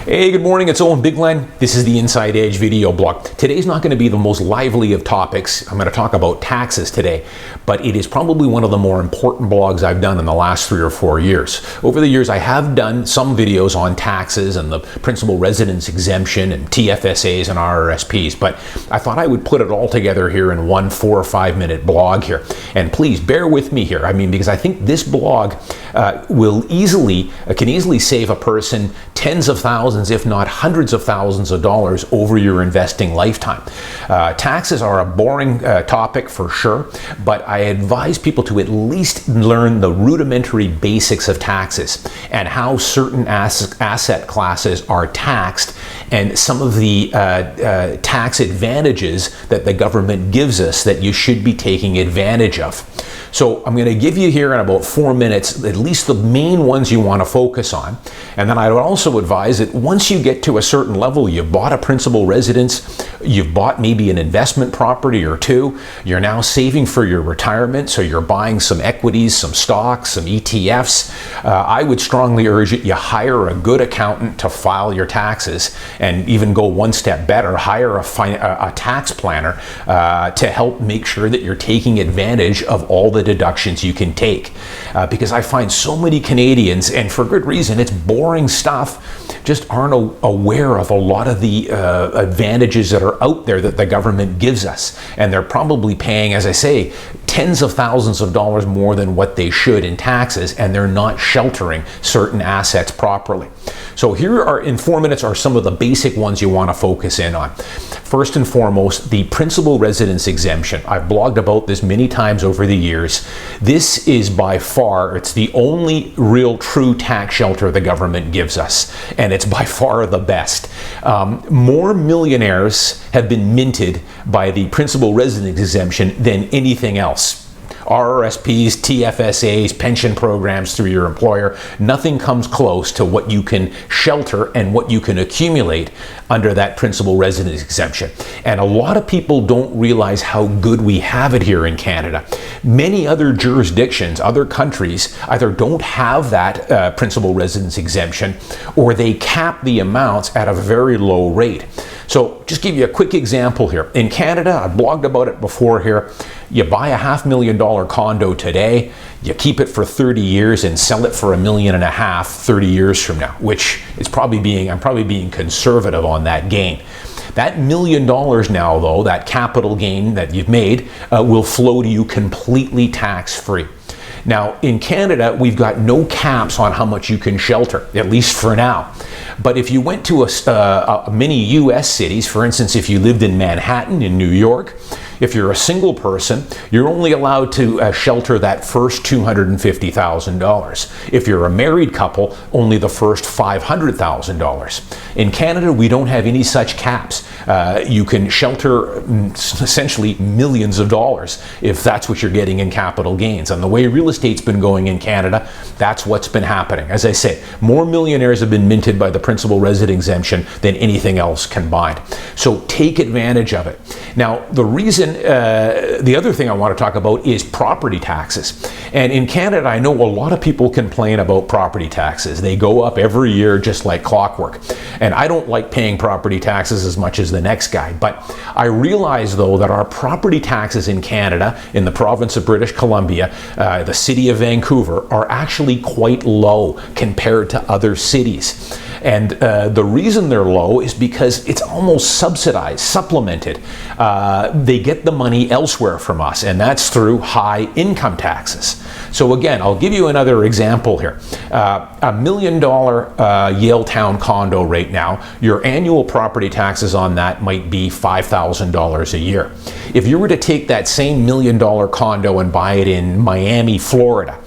Hey, good morning, it's Owen Bigland. This is the Inside Edge video blog. Today's not going to be the most lively of topics. I'm going to talk about taxes today, but it is probably one of the more important blogs I've done in the last 3 or 4 years. Over the years, I have done some videos on taxes and the principal residence exemption and TFSAs and RRSPs, but I thought I would put it all together here in one 4 or 5 minute blog here. And please bear with me here. Because I think this blog can easily save a person tens of thousands, if not hundreds of thousands of dollars over your investing lifetime. Taxes are a boring topic for sure, but I advise people to at least learn the rudimentary basics of taxes and how certain asset classes are taxed and some of the tax advantages that the government gives us that you should be taking advantage of. So I'm going to give you here in about 4 minutes at least the main ones you want to focus on. And then I would also advise that once you get to a certain level, you've bought a principal residence, you've bought maybe an investment property or two, you're now saving for your retirement, so you're buying some equities, some stocks, some ETFs. I would strongly urge that you hire a good accountant to file your taxes, and even go one step better, hire a tax planner to help make sure that you're taking advantage of all the deductions you can take. Because I find so many Canadians, and for good reason, it's boring stuff, just aren't aware of a lot of the advantages that are out there that the government gives us. And they're probably paying, as I say, tens of thousands of dollars more than what they should in taxes, and they're not sheltering certain assets properly. So here are, in 4 minutes, are some of the basic ones you want to focus in on. First and foremost, the principal residence exemption. I've blogged about this many times over the years. This is by far, it's the only real true tax shelter the government gives us, and it's by far the best. More millionaires have been minted by the principal residence exemption than anything else. RRSPs, TFSAs, pension programs through your employer, nothing comes close to what you can shelter and what you can accumulate under that principal residence exemption. And a lot of people don't realize how good we have it here in Canada. Many other jurisdictions, other countries, either don't have that principal residence exemption, or they cap the amounts at a very low rate. So just give you a quick example here. In Canada, I've blogged about it before here, you buy a $500,000 condo today, you keep it for 30 years and sell it for $1.5 million 30 years from now, which is I'm probably being conservative on that gain. That $1 million now, though, that capital gain that you've made, will flow to you completely tax-free. Now, in Canada, we've got no caps on how much you can shelter, at least for now. But if you went to many US cities, for instance, if you lived in Manhattan, in New York, if you're a single person, you're only allowed to shelter that first $250,000. If you're a married couple, only the first $500,000. In Canada, we don't have any such caps. You can shelter essentially millions of dollars if that's what you're getting in capital gains. And the way real estate's been going in Canada, that's what's been happening. As I say, more millionaires have been minted by the principal residence exemption than anything else combined. So take advantage of it. Now, the other thing I want to talk about is property taxes. And in Canada, I know a lot of people complain about property taxes. They go up every year just like clockwork. And I don't like paying property taxes as much as the next guy. But I realize, though, that our property taxes in Canada, in the province of British Columbia, the city of Vancouver, are actually quite low compared to other cities. And the reason they're low is because it's almost subsidized, supplemented. They get the money elsewhere from us, and that's through high income taxes. So again, I'll give you another example here. $1 million Yaletown condo right now, your annual property taxes on that might be $5,000 a year. If you were to take that same $1 million condo and buy it in Miami, Florida,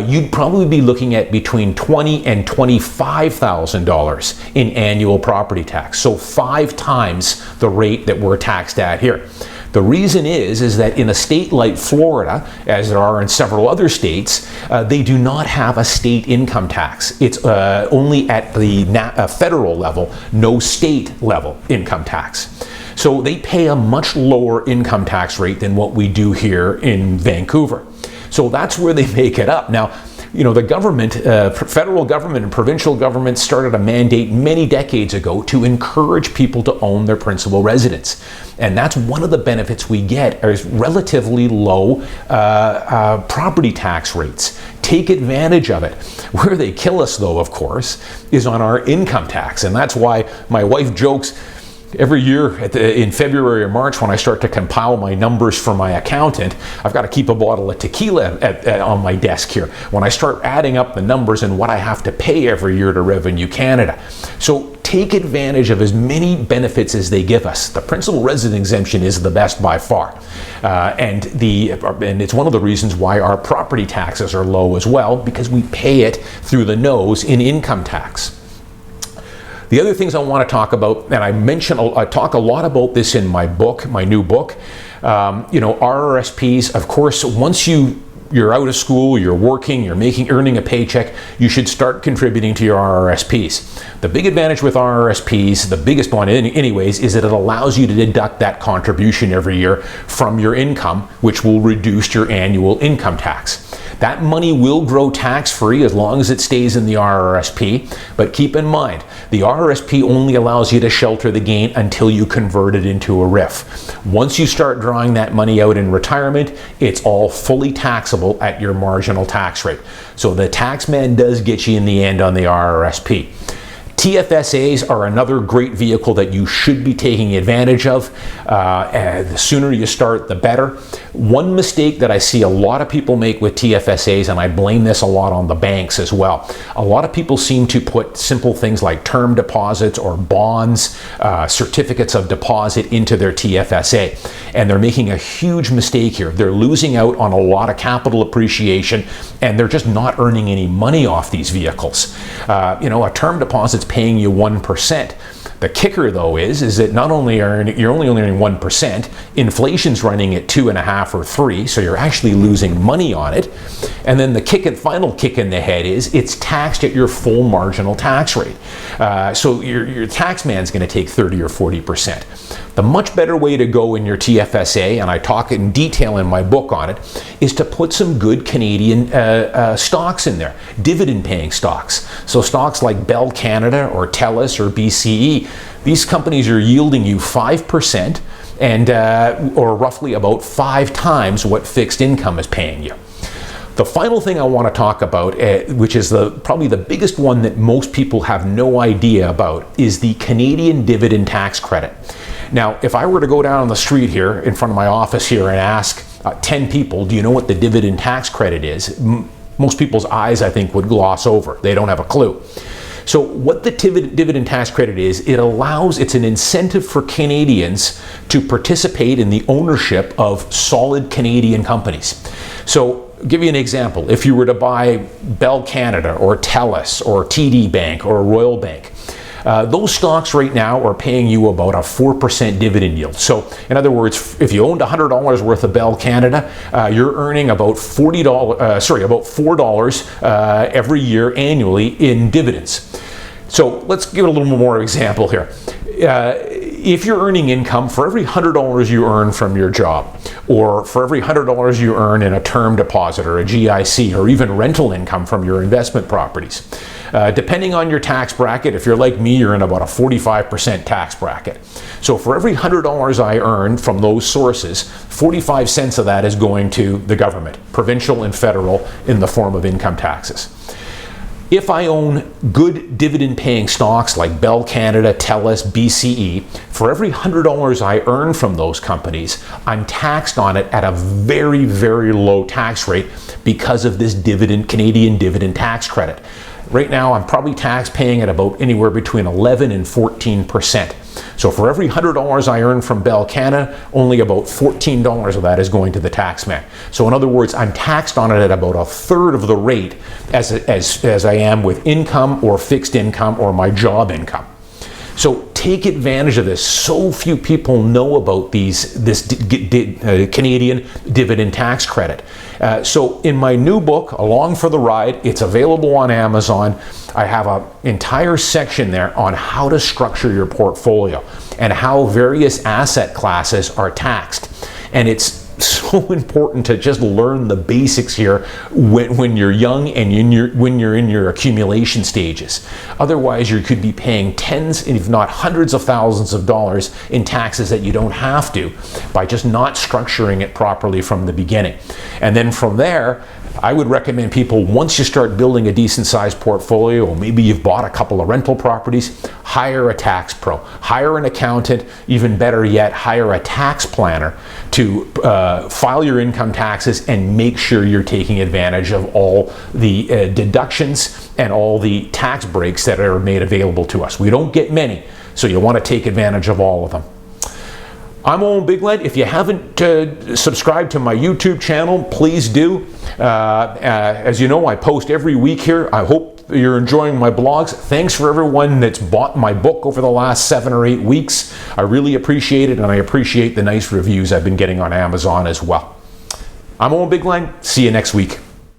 you'd probably be looking at between $20,000 and $25,000 in annual property tax. So 5 times the rate that we're taxed at here. The reason is that in a state like Florida, as there are in several other states, they do not have a state income tax. It's only at the federal level, no state level income tax. So they pay a much lower income tax rate than what we do here in Vancouver. So that's where they make it up. Now, the government, federal government and provincial government started a mandate many decades ago to encourage people to own their principal residence. And that's one of the benefits we get is relatively low property tax rates. Take advantage of it. Where they kill us, though, of course, is on our income tax. And that's why my wife jokes every year in February or March when I start to compile my numbers for my accountant. I've got to keep a bottle of tequila on my desk here when I start adding up the numbers and what I have to pay every year to Revenue Canada. So take advantage of as many benefits as they give us. The principal resident exemption is the best by far. And it's one of the reasons why our property taxes are low as well, because we pay it through the nose in income tax. The other things I want to talk about, and I talk a lot about this in my book, my new book, RRSPs, of course, once you're out of school, you're working, you're earning a paycheck, you should start contributing to your RRSPs. The big advantage with RRSPs, the biggest one anyways, is that it allows you to deduct that contribution every year from your income, which will reduce your annual income tax. That money will grow tax-free as long as it stays in the RRSP, but keep in mind, the RRSP only allows you to shelter the gain until you convert it into a RIF. Once you start drawing that money out in retirement, it's all fully taxable at your marginal tax rate. So the tax man does get you in the end on the RRSP. TFSAs are another great vehicle that you should be taking advantage of. The sooner you start, the better. One mistake that I see a lot of people make with TFSAs, and I blame this a lot on the banks as well, a lot of people seem to put simple things like term deposits or bonds, certificates of deposit into their TFSA. And they're making a huge mistake here. They're losing out on a lot of capital appreciation, and they're just not earning any money off these vehicles. A term deposit's paying you 1%. The kicker, though, is that not only you're only earning 1%, inflation's running at 2.5 or 3, so you're actually losing money on it. And then the final kick in the head is it's taxed at your full marginal tax rate. So your tax man's going to take 30 or 40%. The much better way to go in your TFSA, and I talk in detail in my book on it, is to put some good Canadian stocks in there, dividend-paying stocks. So stocks like Bell Canada or TELUS or BCE, these companies are yielding you 5% and or roughly about 5 times what fixed income is paying you. The final thing I want to talk about, which is probably the biggest one that most people have no idea about, is the Canadian dividend tax credit. Now, if I were to go down the street here in front of my office here and ask 10 people, do you know what the dividend tax credit is? Most people's eyes, I think, would gloss over. They don't have a clue. So what the dividend tax credit is, it's an incentive for Canadians to participate in the ownership of solid Canadian companies. So I'll give you an example. If you were to buy Bell Canada or TELUS or TD Bank or Royal Bank, those stocks right now are paying you about a 4% dividend yield. So in other words, if you owned $100 worth of Bell Canada, you're earning about $4 every year annually in dividends. So let's give it a little more example here. If you're earning income for every $100 you earn from your job, or for every $100 you earn in a term deposit or a GIC, or even rental income from your investment properties, depending on your tax bracket, if you're like me, you're in about a 45% tax bracket. So for every $100 I earn from those sources, 45 cents of that is going to the government, provincial and federal, in the form of income taxes. If I own good dividend-paying stocks like Bell Canada, TELUS, BCE, for every $100 I earn from those companies, I'm taxed on it at a very, very low tax rate because of this Canadian dividend tax credit. Right now, I'm probably tax paying at about anywhere between 11 and 14%. So for every $100 I earn from Bell Canada, only about $14 of that is going to the tax man. So in other words, I'm taxed on it at about a third of the rate as I am with income or fixed income or my job income. So take advantage of this. So few people know about this Canadian dividend tax credit. So in my new book, Along for the Ride, it's available on Amazon. I have an entire section there on how to structure your portfolio and how various asset classes are taxed. And it's so important to just learn the basics here when you're young and when you're in your accumulation stages. Otherwise, you could be paying tens, if not hundreds of thousands of dollars in taxes that you don't have to by just not structuring it properly from the beginning. And then from there, I would recommend people, once you start building a decent sized portfolio, or maybe you've bought a couple of rental properties, hire a tax pro, hire an accountant, even better yet, hire a tax planner to file your income taxes and make sure you're taking advantage of all the deductions and all the tax breaks that are made available to us. We don't get many, so you want to take advantage of all of them. I'm Owen Bigland. If you haven't subscribed to my YouTube channel, please do. As you know, I post every week here. I hope you're enjoying my blogs. Thanks for everyone that's bought my book over the last 7 or 8 weeks. I really appreciate it, and I appreciate the nice reviews I've been getting on Amazon as well. I'm Owen Bigland. See you next week.